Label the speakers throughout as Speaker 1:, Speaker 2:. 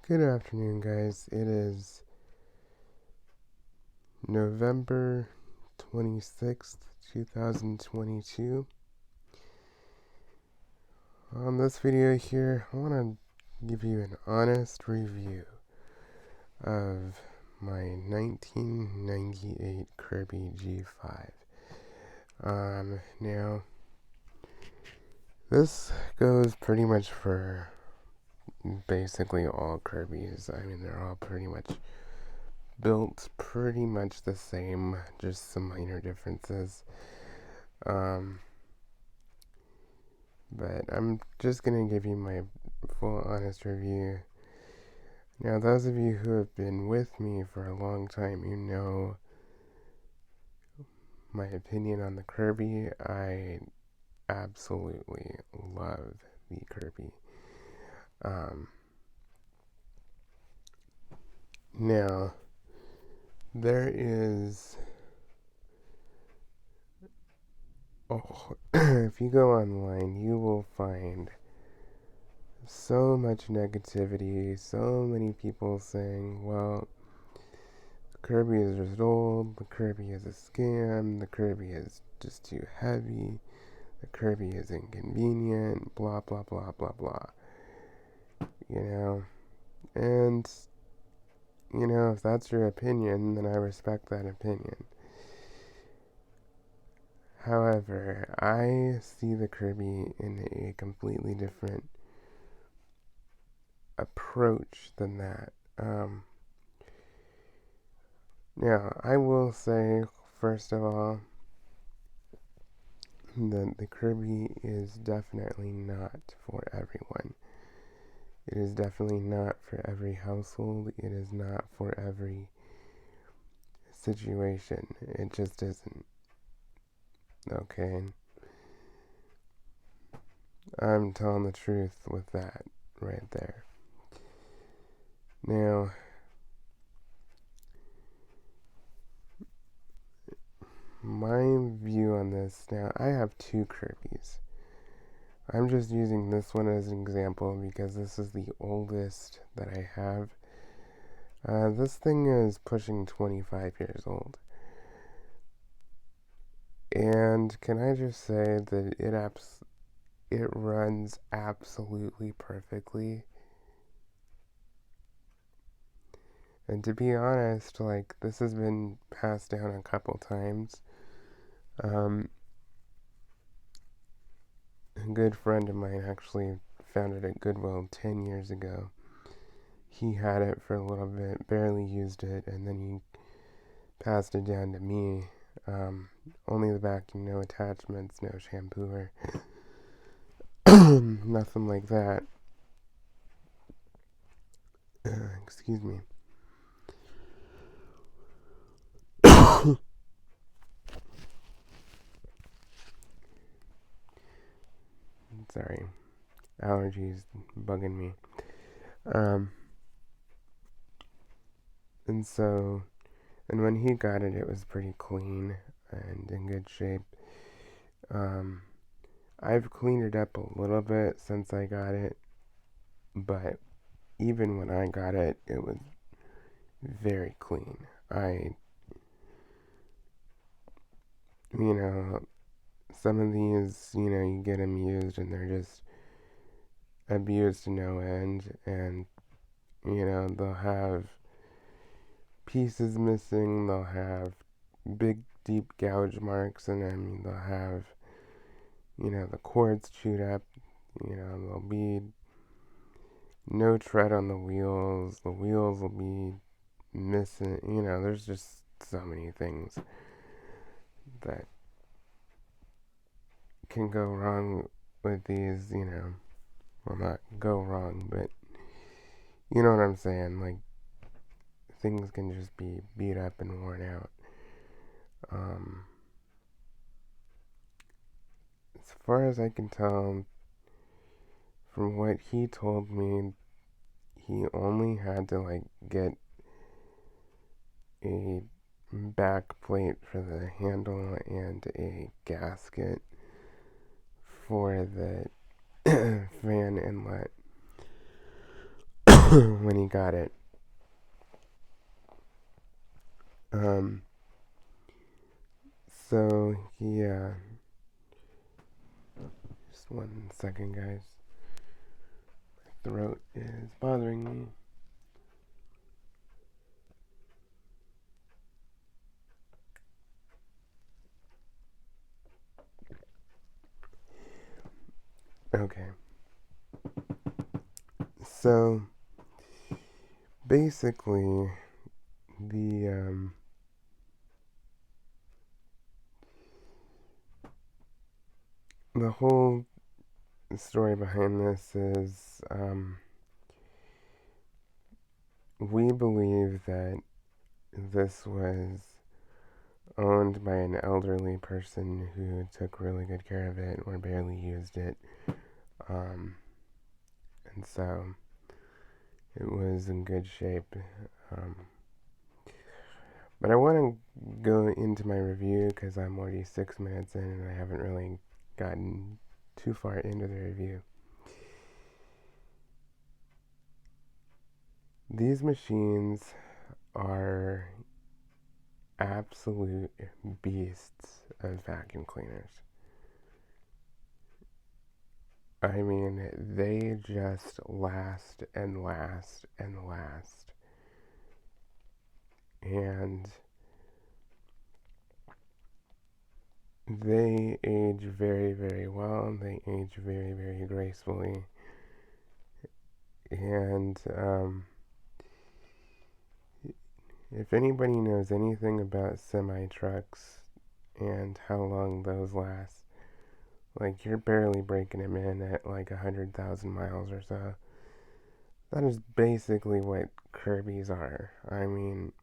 Speaker 1: Good afternoon, guys. It is November 26th, 2022. On this video here, I want to give you an honest review of my 1998 Kirby G5. Now, this goes pretty much for basically all Kirbys. I mean, they're all pretty much built pretty much the same, just some minor differences. But I'm just gonna give you my full honest review. Now, those of you who have been with me for a long time, you know my opinion on the Kirby. I absolutely love the Kirby. Now, there is if you go online, you will find so much negativity, so many people saying, well, the Kirby is just old, the Kirby is a scam, the Kirby is just too heavy, the Kirby is inconvenient, blah, blah, blah, blah, blah. And, if that's your opinion, then I respect that opinion. However, I see the Kirby in a completely different approach than that. Now, I will say, first of all, that the Kirby is definitely not for everyone. It is definitely not for every household. It is not for every situation. It just isn't. Okay? I'm telling the truth with that right there. Now, my view on this, now I have two Kirbys. I'm just using this one as an example because this is the oldest that I have. This thing is pushing 25 years old. And can I just say that it runs absolutely perfectly. And to be honest, this has been passed down a couple times. A good friend of mine actually found it at Goodwill 10 years ago. He had it for a little bit, barely used it, and then he passed it down to me. Only the vacuum, no attachments, no shampoo or nothing like that. Excuse me. Sorry, allergies bugging me. And when he got it, it was pretty clean and in good shape. I've cleaned it up a little bit since I got it, but even when I got it, it was very clean. Some of these, you get them used and they're just abused to no end, and, they'll have pieces missing, they'll have big, deep gouge marks, and then they'll have, the cords chewed up, there'll be no tread on the wheels will be missing, there's just so many things that can go wrong with these, well, not go wrong, but you know what I'm saying, things can just be beat up and worn out. As far as I can tell, from what he told me, he only had to, get a back plate for the handle and a gasket for the fan inlet. when he got it. So yeah, just 1 second, guys. My throat is bothering me. Okay. So basically, the the whole story behind this is we believe that this was owned by an elderly person who took really good care of it or barely used it. Um, and so it was in good shape. Um, but I want to go into my review because I'm already 6 minutes in and I haven't really gotten too far into the review. These machines are absolute beasts of vacuum cleaners. I mean, they just last and last and last. And they age very, very well. They age very, very gracefully. And if anybody knows anything about semi trucks and how long those last, like you're barely breaking them in at like 100,000 miles or so. That is basically what Kirby's are. I mean,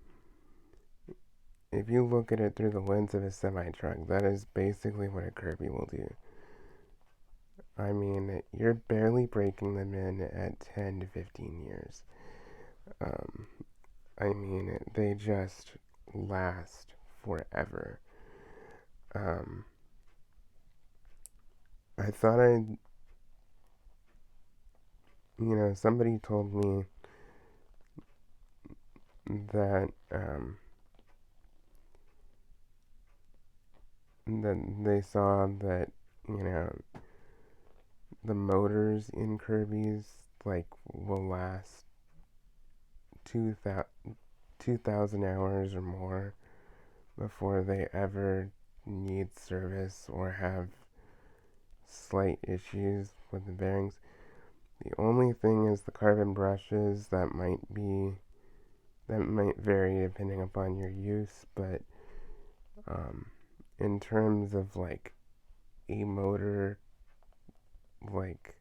Speaker 1: if you look at it through the lens of a semi truck, that is basically what a Kirby will do. I mean, you're barely breaking them in at 10 to 15 years. Um, I mean, they just last forever. Um, I thought somebody told me that, that they saw that, you know, the motors in Kirby's, like, will last 2,000 hours or more before they ever need service or have slight issues with the bearings. The only thing is the carbon brushes that might vary depending upon your use, but um, in terms of like a motor like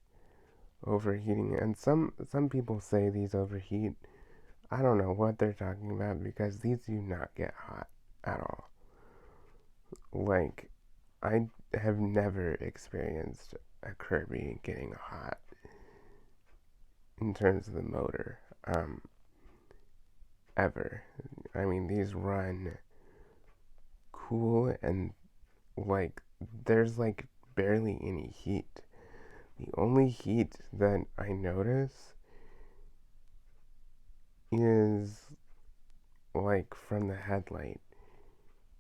Speaker 1: overheating, and some people say these overheat. I don't know what they're talking about because these do not get hot at all. Like, I have never experienced a Kirby getting hot in terms of the motor, ever. I mean, these run cool and like there's like barely any heat. The only heat that I notice is like from the headlight,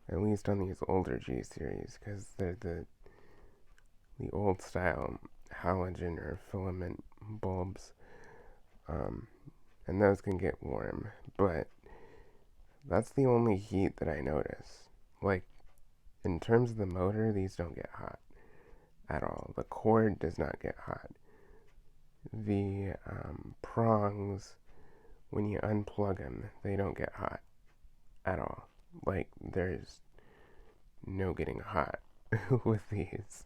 Speaker 1: at least on these older G series, because they're the old style halogen or filament bulbs, um, and those can get warm. But that's the only heat that I notice. Like in terms of the motor, these don't get hot at all. The cord does not get hot. The prongs, when you unplug them, they don't get hot at all. Like there's no getting hot with these,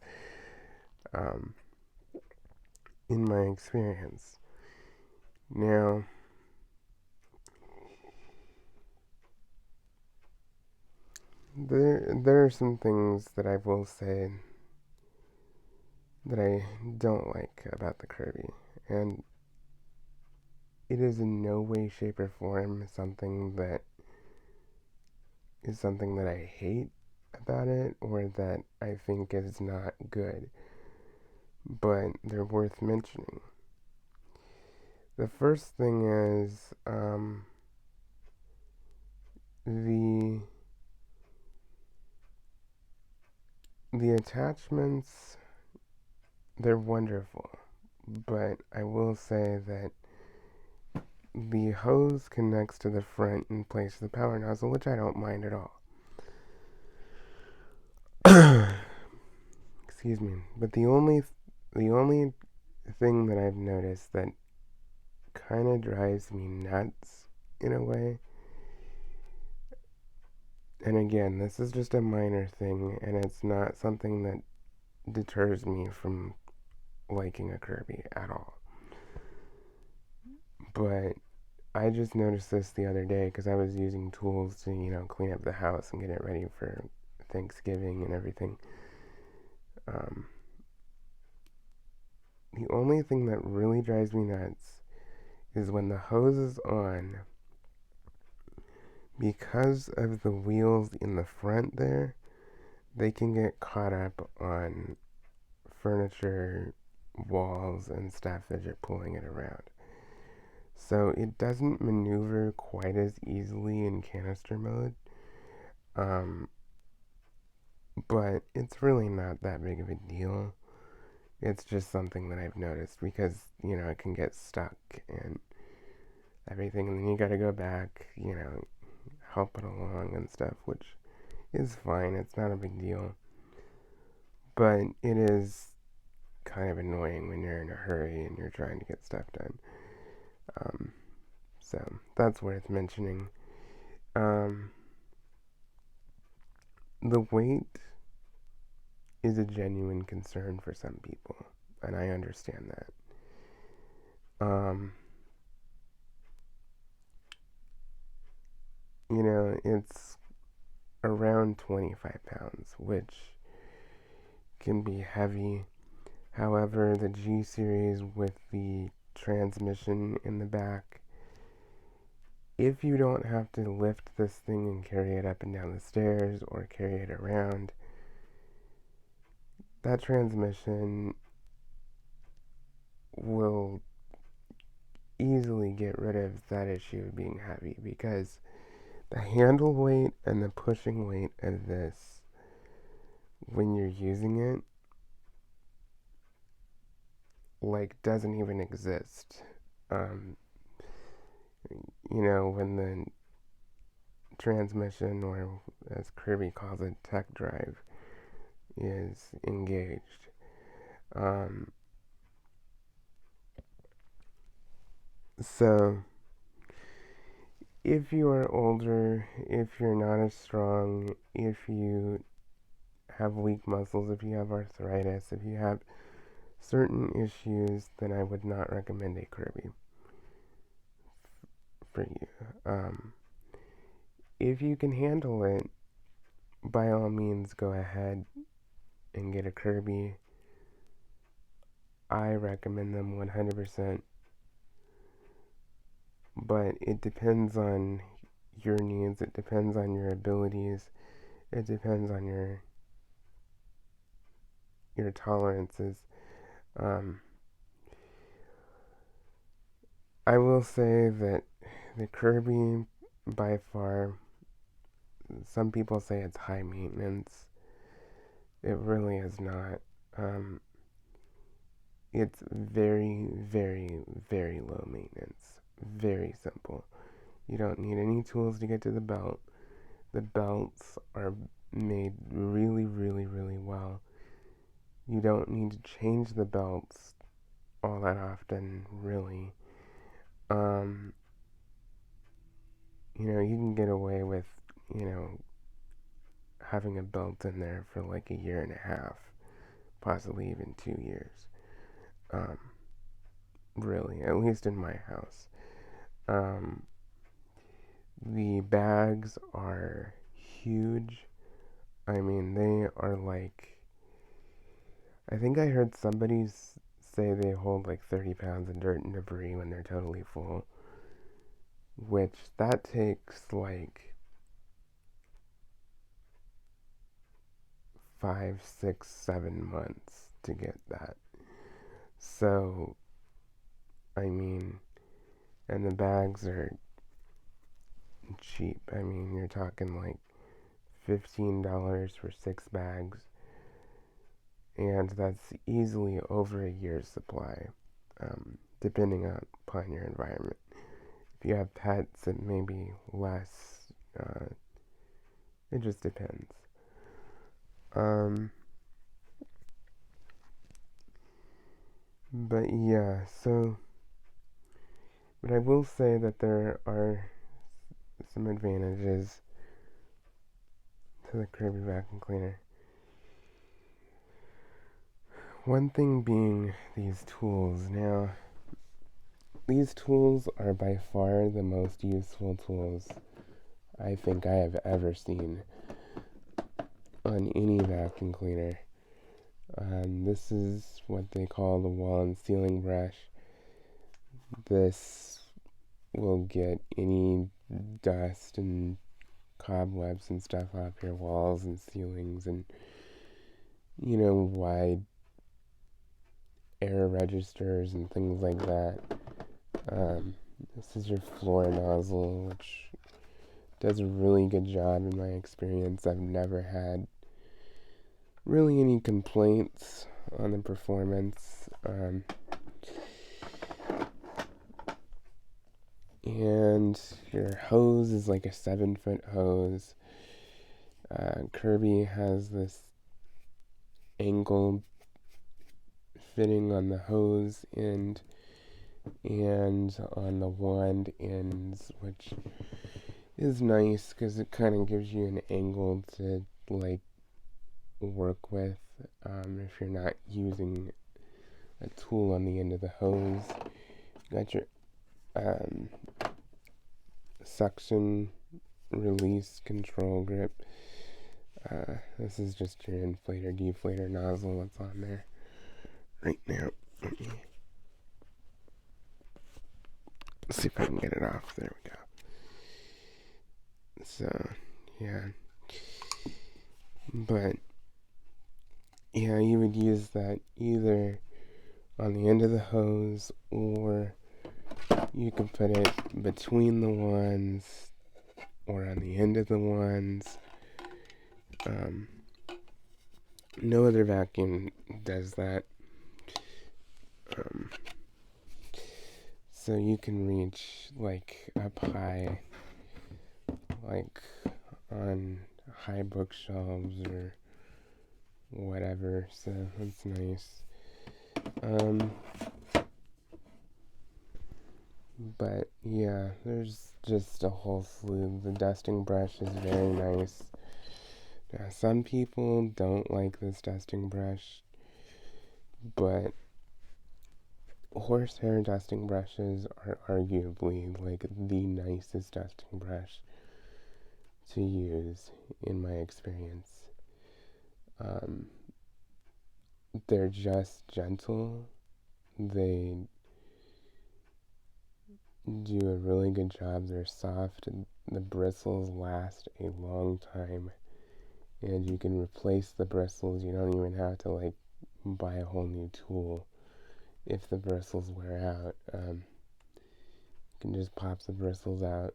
Speaker 1: um, in my experience. Now, there are some things that I will say that I don't like about the Kirby, and it is in no way, shape, or form something that I hate about it or that I think is not good, but they're worth mentioning. The first thing is the the attachments. They're wonderful, but I will say that the hose connects to the front and place the power nozzle, which I don't mind at all. Excuse me. But the only thing that I've noticed that kind of drives me nuts in a way, and again, this is just a minor thing, and it's not something that deters me from liking a Kirby at all. But I just noticed this the other day because I was using tools to, clean up the house and get it ready for Thanksgiving and everything. Um, the only thing that really drives me nuts is when the hose is on, because of the wheels in the front there, they can get caught up on furniture, walls, and stuff as you're pulling it around. So it doesn't maneuver quite as easily in canister mode. Um, but it's really not that big of a deal. It's just something that I've noticed because, it can get stuck and everything, and then you gotta go back, help it along and stuff, which is fine. It's not a big deal. But it is kind of annoying when you're in a hurry and you're trying to get stuff done. Um, so that's worth mentioning. Um, the weight is a genuine concern for some people, and I understand that. It's around 25 pounds, which can be heavy. However, the G series with the transmission in the back, if you don't have to lift this thing and carry it up and down the stairs or carry it around, that transmission will easily get rid of that issue of being heavy, because the handle weight and the pushing weight of this when you're using it doesn't even exist. Um, when the transmission, or as Kirby calls it, tech drive, is engaged. Um, so, if you are older, if you're not as strong, if you have weak muscles, if you have arthritis, if you have certain issues, then I would not recommend a Kirby for you. If you can handle it, by all means, go ahead and get a Kirby. I recommend them 100%, but it depends on your needs, it depends on your abilities, it depends on your tolerances. Um, I will say that the Kirby, by far, some people say it's high maintenance. It really is not. Um, it's very, very, very low maintenance. Very simple. You don't need any tools to get to the belt. The belts are made really, really, really well. You don't need to change the belts all that often, really. Um, you can get away with, you know, having a belt in there for like a year and a half, possibly even 2 years. Um, really, at least in my house. Um, the bags are huge. I mean, they are like, I think I heard somebody say they hold like 30 pounds of dirt and debris when they're totally full, which that takes like 5, 6, 7 months to get that. So, I mean, And the bags are cheap. I mean, you're talking like $15 for 6 bags, and that's easily over a year's supply, depending upon your environment. If you have pets, it may be less. It just depends. But yeah, but I will say that there are some advantages to the Kirby vacuum cleaner. One thing being these tools. Now, these tools are by far the most useful tools I think I have ever seen on any vacuum cleaner. This is what they call the wall and ceiling brush. This will get any dust and cobwebs and stuff off your walls and ceilings and, wide air registers and things like that. This is your floor nozzle, which does a really good job in my experience. I've never had really any complaints on the performance. And your hose is like a 7-foot hose. Kirby has this angled fitting on the hose end and on the wand ends, which is nice because it kind of gives you an angle to like work with if you're not using a tool on the end of the hose. You got your suction release control grip. This is just your inflator deflator nozzle that's on there right now. Let me see if I can get it off. There we go. So yeah, but yeah, you would use that either on the end of the hose, or you can put it between the wands or on the end of the wands. No other vacuum does that. So you can reach like up high, like on high bookshelves or whatever. So that's nice. But yeah, there's just a whole slew. The dusting brush is very nice. Now, some people don't like this dusting brush, but horsehair dusting brushes are arguably like the nicest dusting brush to use in my experience. They're just gentle. They do a really good job. They're soft, and the bristles last a long time, and you can replace the bristles. You don't even have to like buy a whole new tool if the bristles wear out. You can just pop the bristles out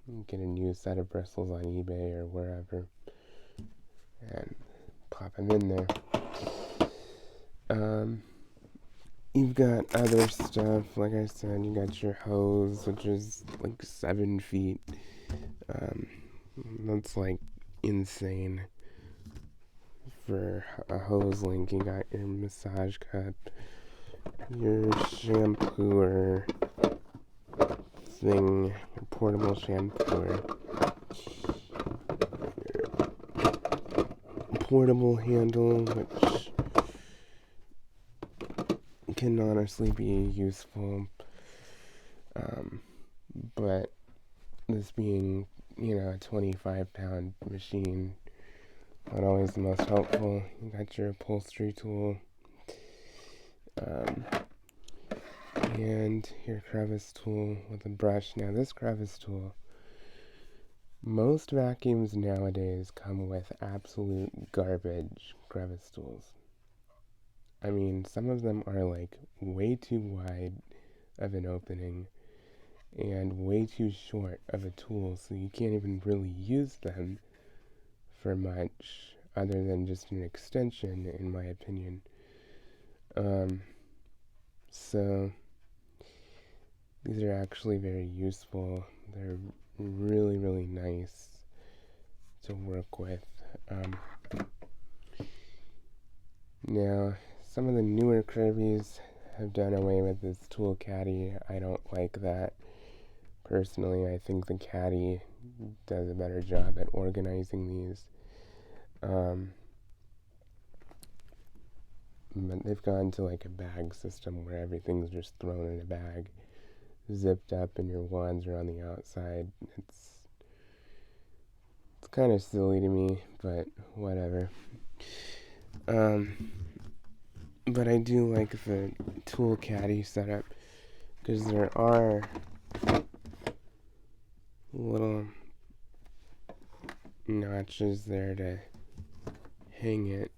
Speaker 1: and get a new set of bristles on eBay or wherever and pop them in there. You've got other stuff, like I said. You got your hose, which is like 7 feet. That's like insane for a hose link. You got your massage cup, your shampooer thing, your portable shampooer, your portable handle, which can honestly be useful, but this being, a 25-pound machine, not always the most helpful. You got your upholstery tool, and your crevice tool with a brush. Now, this crevice tool, most vacuums nowadays come with absolute garbage crevice tools. I mean, some of them are like way too wide of an opening, and way too short of a tool, so you can't even really use them for much other than just an extension, in my opinion. So these are actually very useful. They're really, really nice to work with. Now, some of the newer Kirbys have done away with this tool caddy. I don't like that. Personally, I think the caddy does a better job at organizing these. But they've gone to like a bag system where everything's just thrown in a bag, zipped up, and your wands are on the outside. It's kind of silly to me, but whatever. But I do like the tool caddy setup because there are little notches there to hang it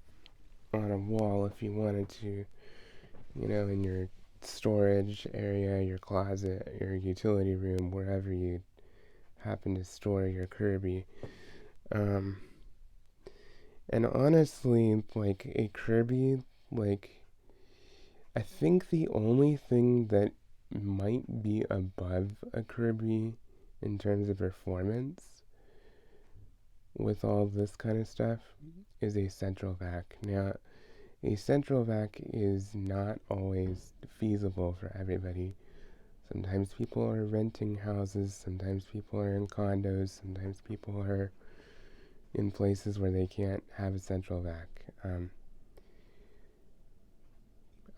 Speaker 1: on a wall if you wanted to, in your storage area, your closet, your utility room, wherever you happen to store your Kirby. And honestly, like a Kirby, like I think the only thing that might be above a Kirby in terms of performance with all this kind of stuff is a central vac. Now, a central vac is not always feasible for everybody. Sometimes people are renting houses, sometimes people are in condos, sometimes people are in places where they can't have a central vac.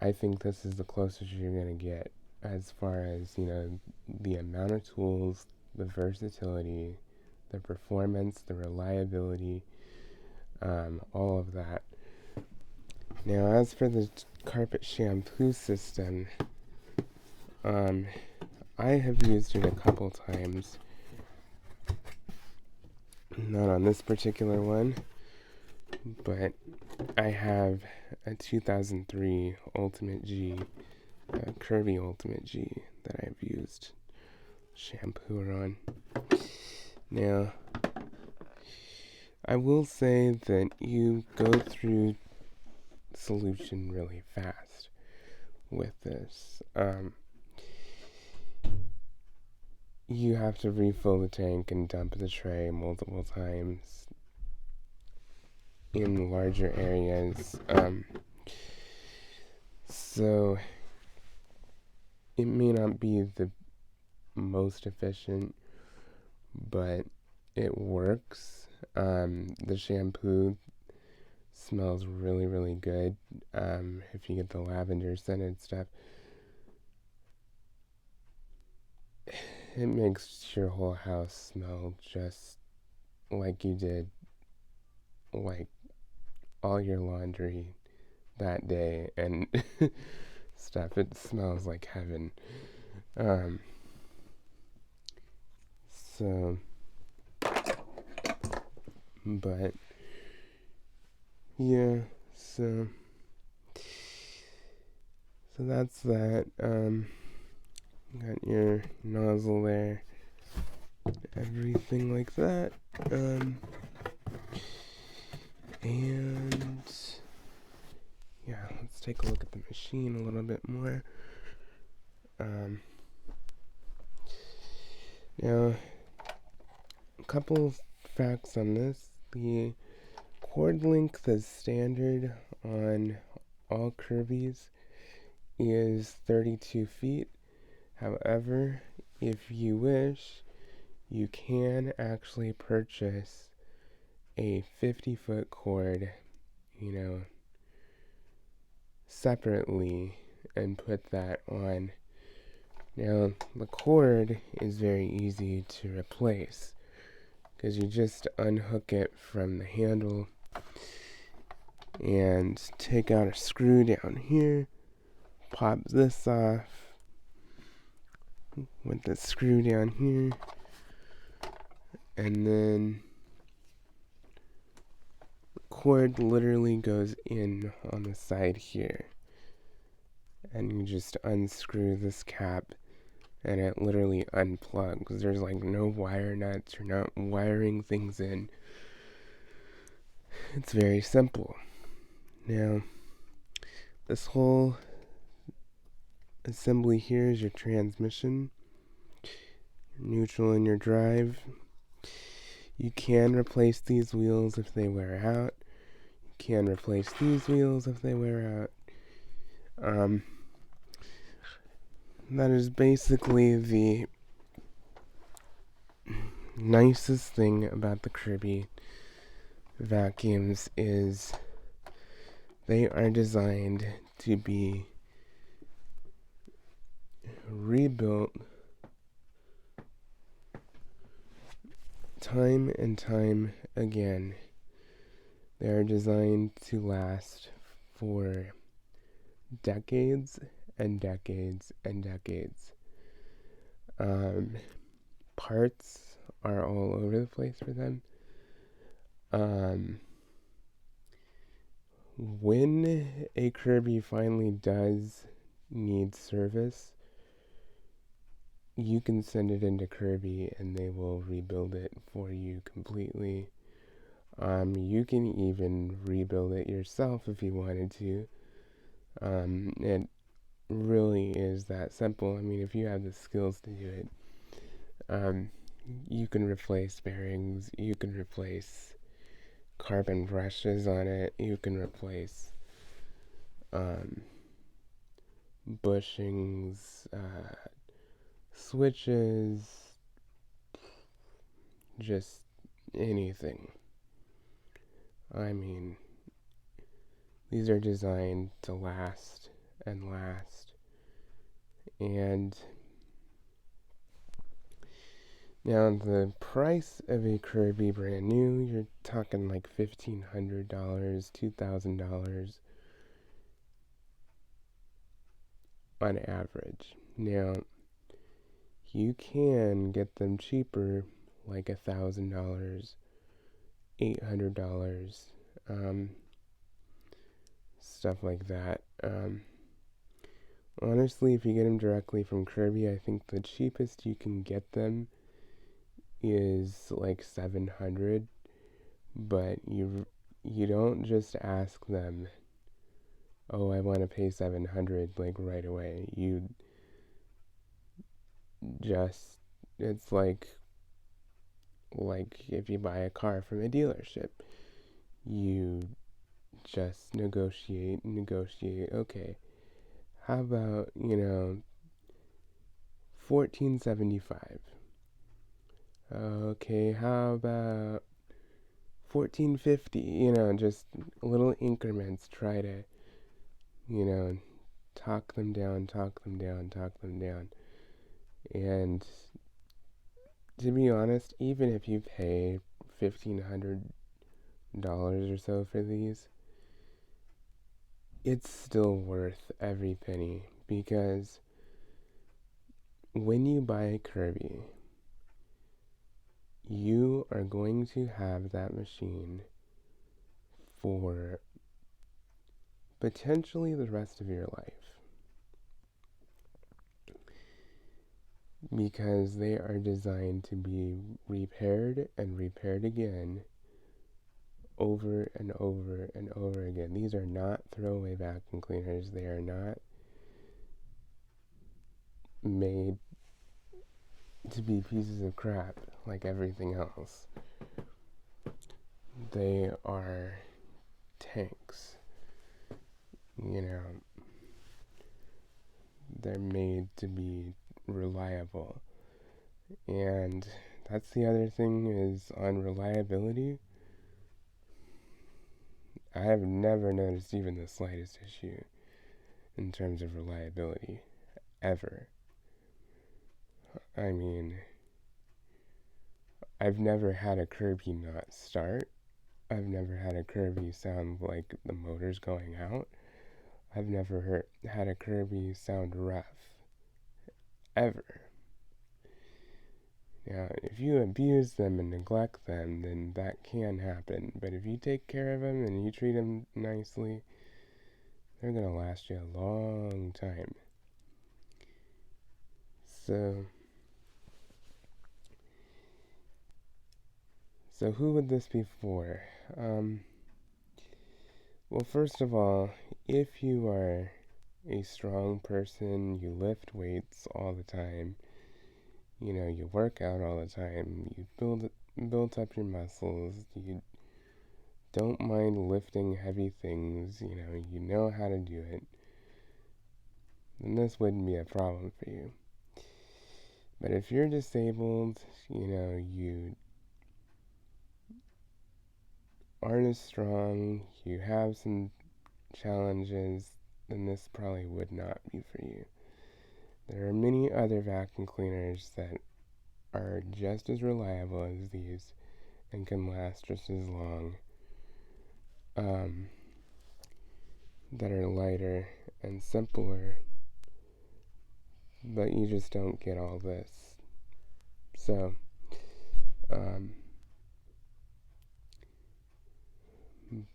Speaker 1: I think this is the closest you're going to get as far as, the amount of tools, the versatility, the performance, the reliability, all of that. Now, as for the carpet shampoo system, I have used it a couple times. Not on this particular one, but I have a 2003 Ultimate G, KIRBY Ultimate G that I've used shampoo on. Now, I will say that you go through solution really fast with this. You have to refill the tank and dump the tray multiple times in larger areas. So it may not be the most efficient, but it works. The shampoo smells really, really good. If you get the lavender scented stuff, it makes your whole house smell just like you did, like all your laundry that day and stuff. It smells like heaven. So, but yeah, so that's that. Got your nozzle there, everything like that. And yeah, let's take a look at the machine a little bit more. Now, a couple facts on this. The cord length that's standard on all Kirbys is 32 feet. However, if you wish, you can actually purchase a 50-foot cord, separately and put that on. Now, the cord is very easy to replace because you just unhook it from the handle and take out a screw down here, pop this off with the screw down here, and then the cord literally goes in on the side here, and you just unscrew this cap and it literally unplugs. There's like no wire nuts. You're not wiring things in. It's very simple. Now, this whole assembly here is your transmission, your neutral and your drive. You can replace these wheels if they wear out. You can replace these wheels if they wear out. That is basically the nicest thing about the KIRBY vacuums is they are designed to be rebuilt time and time again. They are designed to last for decades and decades and decades. Parts are all over the place for them. When a KIRBY finally does need service, you can send it into KIRBY and they will rebuild it for you completely. You can even rebuild it yourself if you wanted to. It really is that simple. I mean, if you have the skills to do it, you can replace bearings, you can replace carbon brushes on it, you can replace bushings, switches, just anything. I mean, these are designed to last and last. And now the price of a KIRBY brand new, you're talking like $1,500, $2,000 on average. Now, you can get them cheaper, like $1,000, $800, stuff like that. Honestly, if you get them directly from KIRBY, I think the cheapest you can get them is like $700, but you don't just ask them, oh, I want to pay $700 like right away. It's like if you buy a car from a dealership, you just negotiate. Okay, how about, $1,475? Okay, how about $1,450? Just little increments. Try to, talk them down. And to be honest, even if you pay $1,500 or so for these, it's still worth every penny, because when you buy a KIRBY, you are going to have that machine for potentially the rest of your life, because they are designed to be repaired and repaired again over and over and over again. These are not throwaway vacuum cleaners. They are not made to be pieces of crap like everything else. They are tanks. They're made to be reliable. And that's the other thing, is on reliability. I have never noticed even the slightest issue in terms of reliability, ever. I mean, I've never had a KIRBY not start. I've never had a KIRBY sound like the motor's going out. I've never had a KIRBY sound rough, ever. Now, if you abuse them and neglect them, then that can happen. But if you take care of them and you treat them nicely, they're going to last you a long time. So who would this be for? Well, first of all, if you are a strong person, you lift weights all the time, you work out all the time, you build up your muscles, you don't mind lifting heavy things, you know how to do it, then this wouldn't be a problem for you. But if you're disabled, you aren't as strong, you have some challenges, then this probably would not be for you. There are many other vacuum cleaners that are just as reliable as these and can last just as long, that are lighter and simpler, but you just don't get all this. So,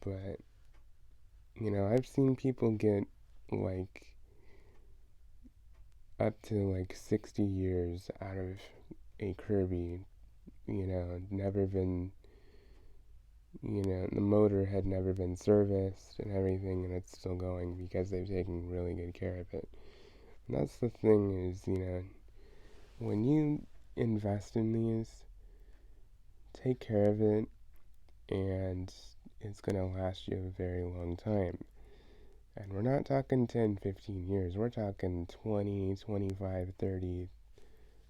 Speaker 1: but, I've seen people get like up to like 60 years out of a KIRBY, never been, the motor had never been serviced and everything, and it's still going because they've taken really good care of it. And that's the thing is, when you invest in these, take care of it, and it's going to last you a very long time. And we're not talking 10, 15 years. We're talking 20, 25, 30,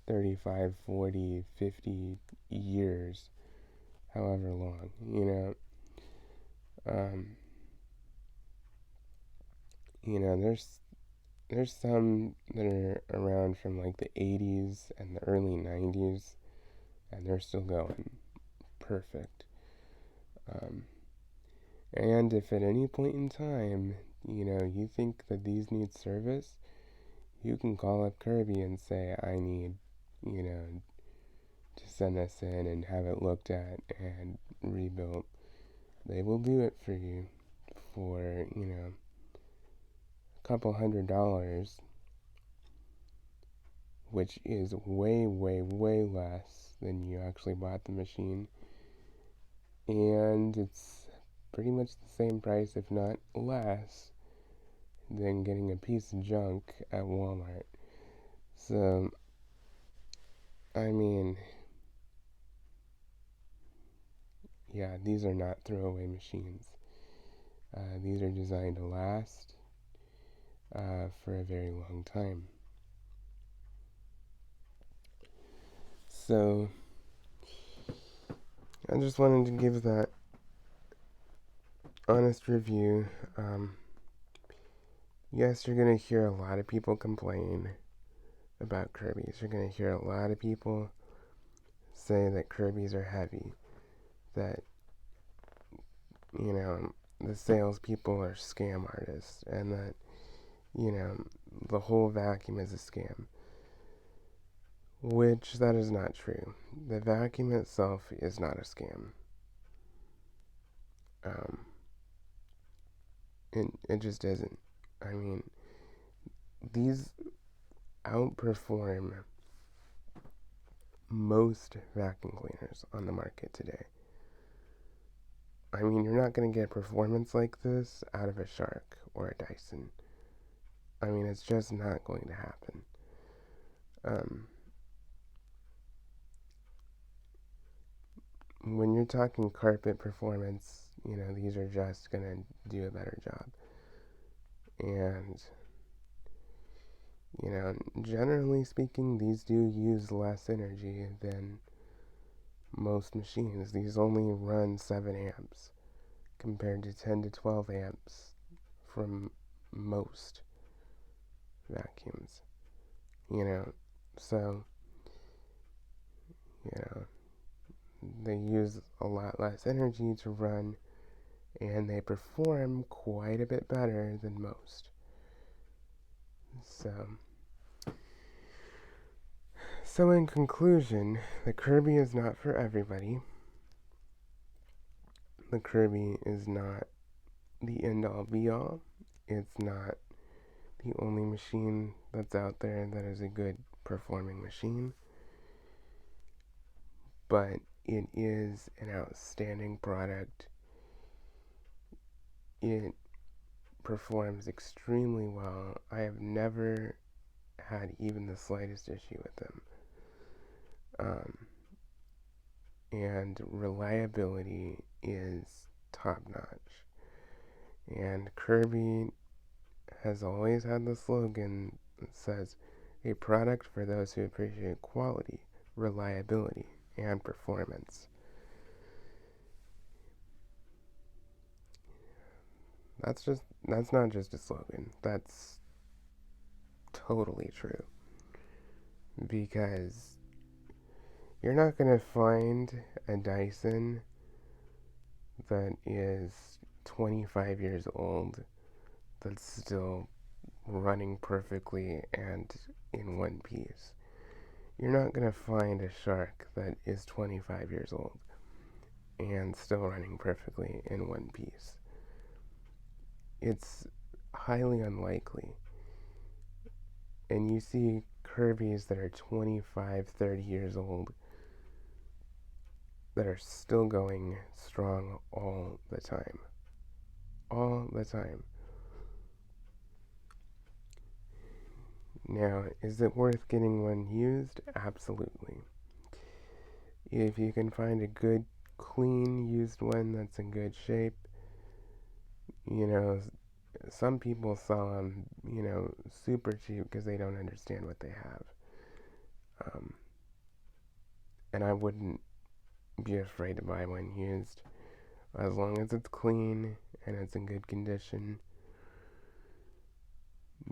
Speaker 1: 35, 40, 50 years, however long, there's some that are around from like the 80s and the early 90s, and they're still going perfect. And if at any point in time, you think that these need service, you can call up KIRBY and say, I need, to send this in and have it looked at and rebuilt. They will do it for you for, a couple $100, which is way, way, way less than you actually bought the machine. And it's pretty much the same price, if not less, than getting a piece of junk at Walmart. So, I mean, yeah, these are not throwaway machines. These are designed to last for a very long time. So, I just wanted to give that honest review. Yes, you're going to hear a lot of people complain about KIRBYs. You're going to hear a lot of people say that KIRBYs are heavy, that, the salespeople are scam artists, and that, the whole vacuum is a scam. Which, that is not true. The vacuum itself is not a scam. It just isn't. I mean, these outperform most vacuum cleaners on the market today. I mean, you're not going to get performance like this out of a Shark or a Dyson. I mean, it's just not going to happen. When you're talking carpet performance, these are just going to do a better job. And, generally speaking, these do use less energy than most machines. These only run 7 amps compared to 10 to 12 amps from most vacuums. So, they use a lot less energy to run, and they perform quite a bit better than most. So in conclusion, the KIRBY is not for everybody. The KIRBY is not the end-all be-all. It's not the only machine that's out there that is a good performing machine, but it is an outstanding product. It performs extremely well. I have never had even the slightest issue with them. And reliability is top notch. And Kirby has always had the slogan that says, a product for those who appreciate quality, reliability, and performance. That's not just a slogan. That's totally true. Because you're not going to find a Dyson that is 25 years old that's still running perfectly and in one piece. You're not going to find a Shark that is 25 years old and still running perfectly in one piece. It's highly unlikely. And you see Kirby's that are 25, 30 years old that are still going strong all the time. All the time. Now, is it worth getting one used? Absolutely. If you can find a good, clean, used one that's in good shape, some people sell them, super cheap because they don't understand what they have. And I wouldn't be afraid to buy one used as long as it's clean and it's in good condition,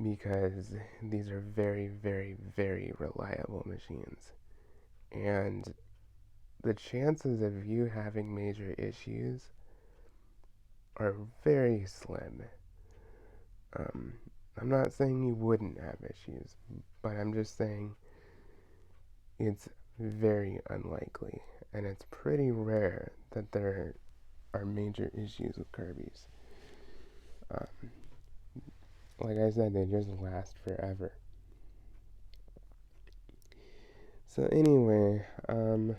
Speaker 1: because these are very, very, very reliable machines. And the chances of you having major issues are very slim. I'm not saying you wouldn't have issues, but I'm just saying it's very unlikely, and it's pretty rare that there are major issues with Kirby's. Like I said, they just last forever. So anyway, I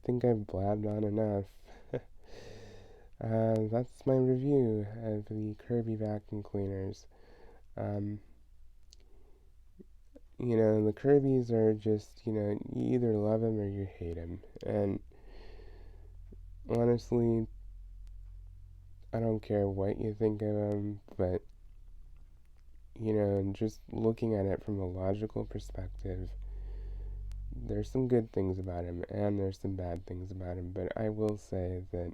Speaker 1: think I've blabbed on enough. That's my review of the Kirby vacuum cleaners. The Kirby's are just, you either love them or you hate them. And honestly, I don't care what you think of them, but, just looking at it from a logical perspective, there's some good things about him and there's some bad things about him. But I will say that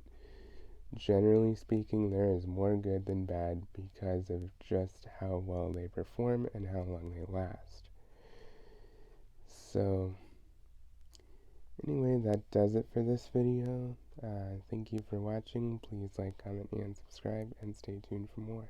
Speaker 1: generally speaking, there is more good than bad because of just how well they perform and how long they last. So, anyway, that does it for this video. Thank you for watching. Please like, comment, and subscribe, and stay tuned for more.